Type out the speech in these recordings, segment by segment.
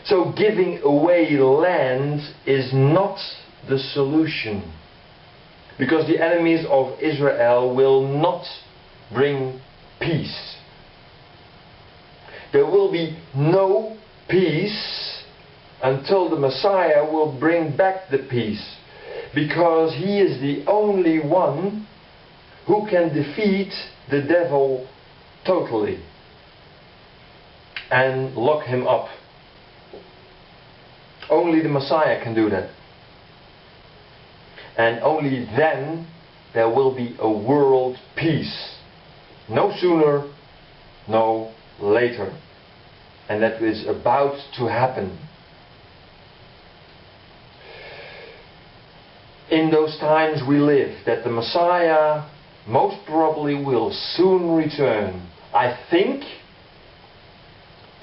So giving away land is not the solution, because the enemies of Israel will not bring peace. There will be no peace until the Messiah will bring back the peace, because he is the only one who can defeat the devil totally and lock him up. Only the Messiah can do that. And only then there will be a world peace. No sooner, no later. And that is about to happen. In those times we live, that the Messiah most probably will soon return. I think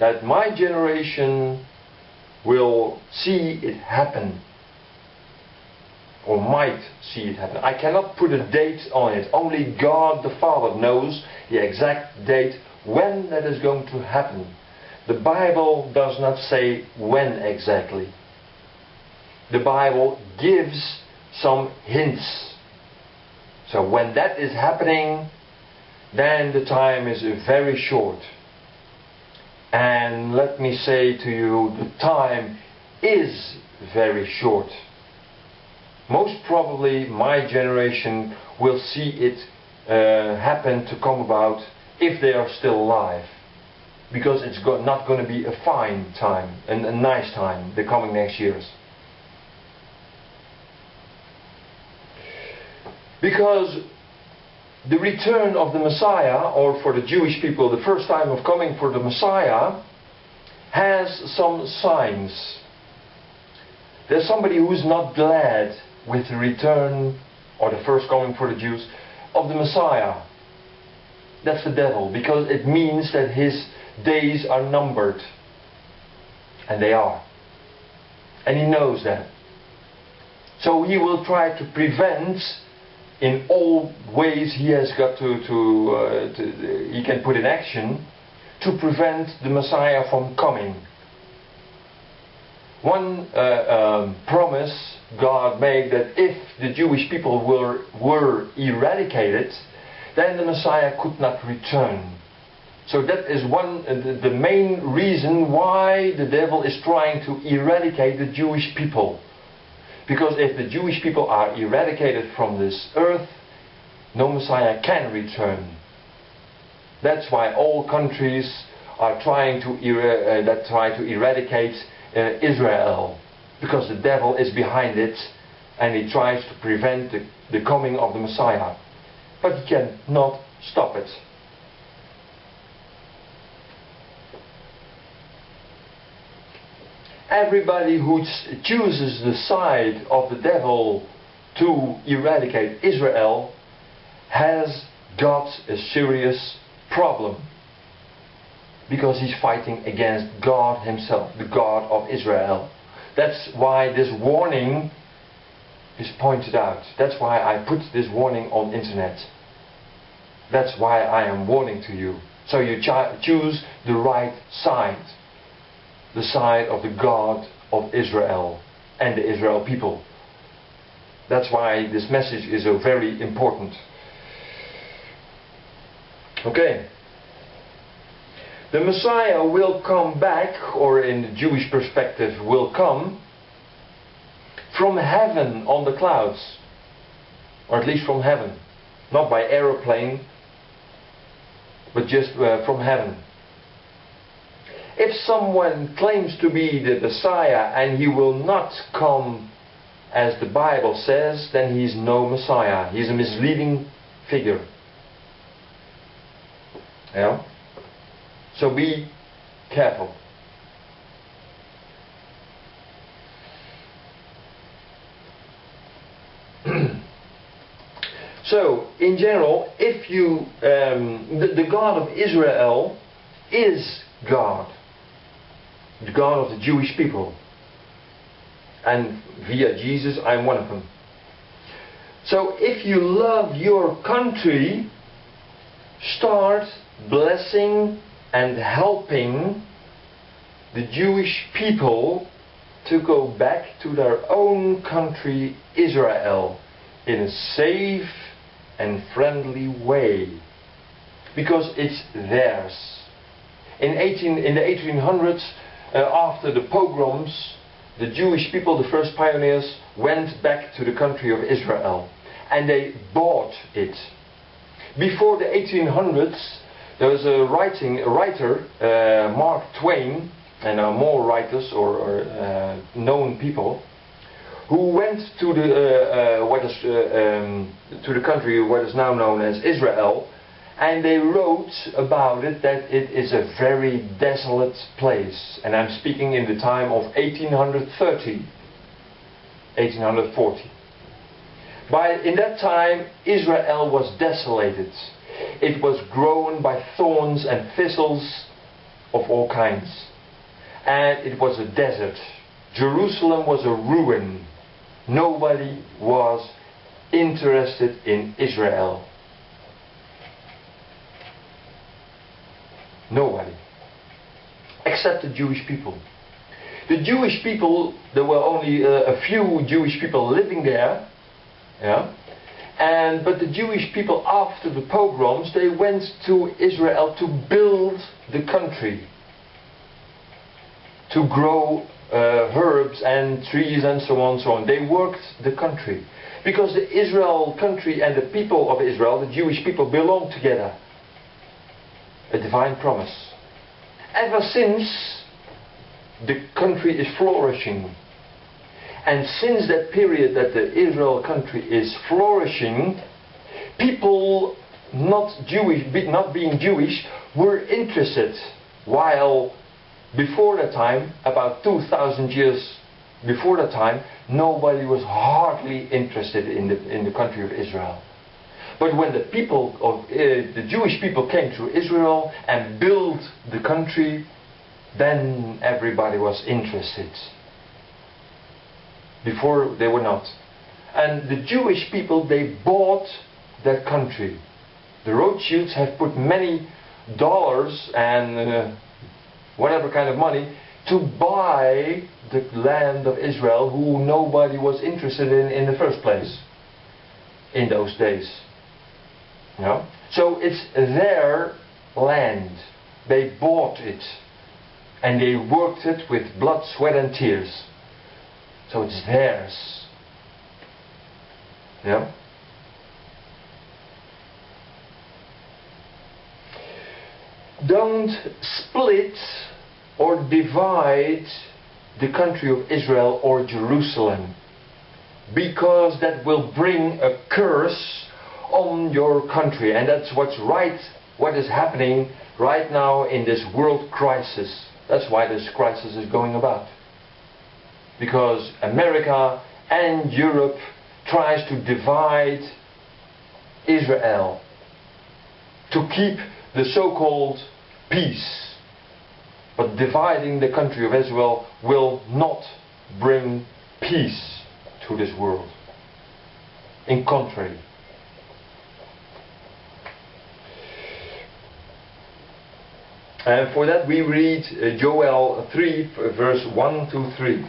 that my generation will see it happen, or might see it happen. I cannot put a date on it. Only God the Father knows the exact date when that is going to happen. The Bible does not say when exactly. The Bible gives some hints. So when that is happening, then the time is very short. And let me say to you, the time is very short. Most probably my generation will see it happen to come about if they are still alive. Because it's not going to be a fine time, and a nice time, the coming next years. Because the return of the Messiah, or for the Jewish people, the first time of coming for the Messiah, has some signs. There's somebody who's not glad with the return, or the first coming for the Jews, of the Messiah. That's the devil, because it means that his days are numbered. And they are. And he knows that. So he will try to prevent, in all ways he has got he can put in action, to prevent the Messiah from coming. One promise God made, that if the Jewish people were eradicated, then the Messiah could not return. So that is the main reason why the devil is trying to eradicate the Jewish people. Because if the Jewish people are eradicated from this earth, no Messiah can return. That's why all countries are trying to eradicate Israel. Because the devil is behind it, and he tries to prevent the coming of the Messiah. But he cannot stop it. Everybody who chooses the side of the devil to eradicate Israel has got a serious problem. Because he's fighting against God himself, the God of Israel. That's why this warning is pointed out. That's why I put this warning on internet. That's why I am warning to you. So you choose the right side. The side of the God of Israel and the Israel people. That's why this message is so very important. Okay. The Messiah will come back, or in the Jewish perspective will come, from heaven on the clouds. Or at least from heaven. Not by aeroplane, but just from heaven. If someone claims to be the Messiah and he will not come as the Bible says, then he is no Messiah. He is a misleading figure. Yeah? So be careful. So, in general, if you the God of Israel is God. The God of the Jewish people. And via Jesus, I'm one of them. So if you love your country, start blessing and helping the Jewish people to go back to their own country, Israel, in a safe and friendly way, because it's theirs. In the 1800s, after the pogroms, the Jewish people, the first pioneers, went back to the country of Israel, and they bought it. Before the 1800s, there was a writer, Mark Twain, and more writers or known people, who went to the country what is now known as Israel, and they wrote about it that it is a very desolate place. And I'm speaking in the time of 1830, 1840. In that time, Israel was desolated. It was grown by thorns and thistles of all kinds. And it was a desert. Jerusalem was a ruin. Nobody was interested in Israel. Nobody. Except the Jewish people. The Jewish people, there were only a few Jewish people living there. Yeah. But the Jewish people, after the pogroms, they went to Israel to build the country, to grow herbs and trees and so on and so on. They worked the country, because the Israel country and the people of Israel, the Jewish people, belong together. A divine promise. Ever since, the country is flourishing. And since that period that the Israel country is flourishing, people not being Jewish were interested, while before that time, about 2,000 years before that time, nobody was hardly interested in the country of Israel. But when the people of the Jewish people came to Israel and built the country, then everybody was interested. Before they were not. And the Jewish people, they bought that country. The Rothschilds have put many dollars and whatever kind of money to buy the land of Israel, who nobody was interested in the first place in those days. You know? So it's their land. They bought it, and they worked it with blood, sweat and tears. So it's theirs. Yeah? Don't split or divide the country of Israel or Jerusalem, because that will bring a curse on your country. And that's what is happening right now in this world crisis. That's why this crisis is going about. Because America and Europe tries to divide Israel to keep the so-called peace. But dividing the country of Israel will not bring peace to this world. In contrary. And for that we read Joel 3 verse 1 to 3.